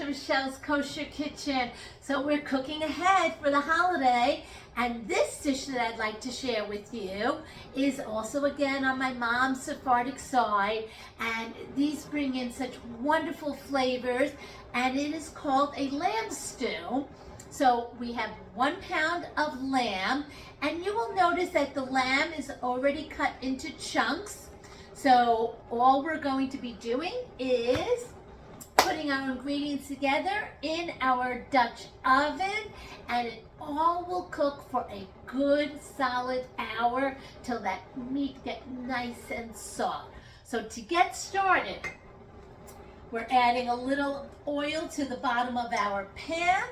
to Rochelle's Kosher Kitchen. So we're cooking ahead for the holiday, and this dish that I'd like to share with you is also again on my mom's Sephardic side, and these bring in such wonderful flavors, and it is called a lamb stew. So we have 1 pound of lamb, and you will notice that the lamb is already cut into chunks. So all we're going to be doing is putting our ingredients together in our Dutch oven, and it all will cook for a good solid hour till that meat gets nice and soft. So to get started, we're adding a little oil to the bottom of our pan,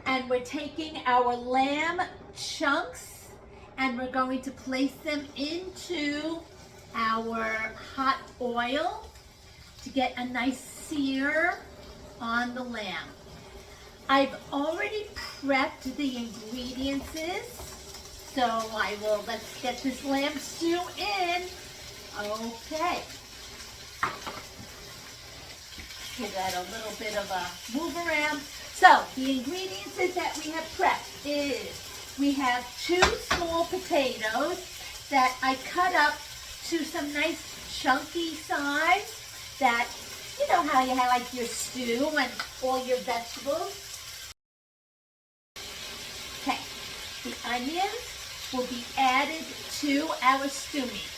and we're taking our lamb chunks and we're going to place them into our hot oil to get a nice sear on the lamb. I've already prepped the ingredients, so let's get this lamb stew in. Okay. Give that a little bit of a move around. So the ingredients that we have prepped is we have 2 small potatoes that I cut up to some nice chunky size, that you know how you have like your stew and all your vegetables. Okay, the onions will be added to our stew meat.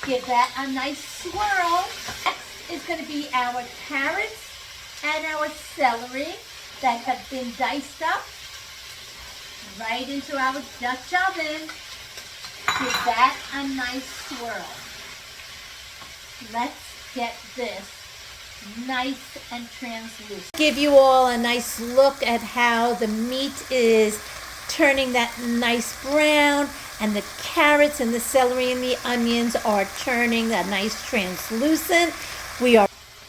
Give that a nice swirl. Next is going to be our carrots and our celery that have been diced up right into our Dutch oven. Give that a nice swirl. Let's get this nice and translucent. Give you all a nice look at how the meat is turning that nice brown, and the carrots and the celery and the onions are turning that nice translucent.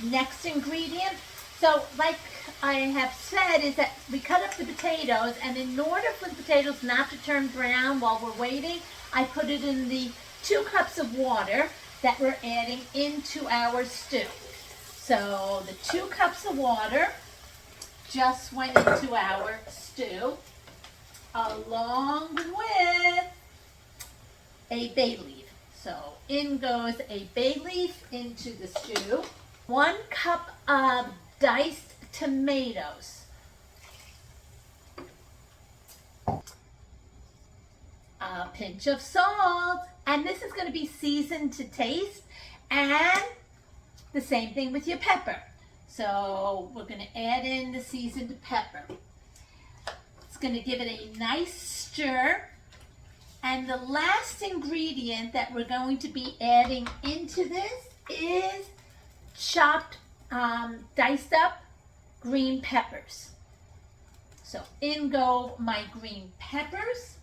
Next ingredient, so like I have said, is that we cut up the potatoes, and in order for the potatoes not to turn brown while we're waiting, I put it in the 2 cups of water that we're adding into our stew. So the 2 cups of water just went into our stew, along with a bay leaf. So in goes a bay leaf into the stew. 1 cup of diced tomatoes. A pinch of salt, and this is going to be seasoned to taste, and the same thing with your pepper. So we're going to add in the seasoned pepper. It's going to give it a nice stir. And the last ingredient that we're going to be adding into this is chopped, diced up green peppers. So in go my green peppers.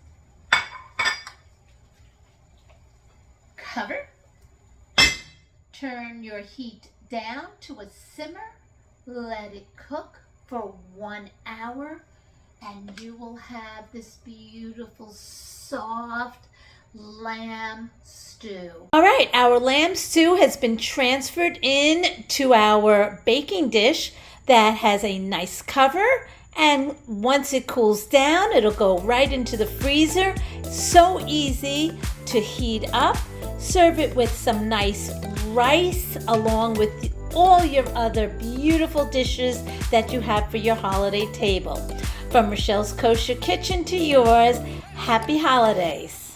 Cover. Turn your heat down to a simmer. Let it cook for 1 hour, and you will have this beautiful soft lamb stew. All right, our lamb stew has been transferred in to our baking dish that has a nice cover, and once it cools down, it'll go right into the freezer. So easy to heat up. Serve it with some nice rice along with all your other beautiful dishes that you have for your holiday table. From Rochelle's Kosher Kitchen to yours, happy holidays.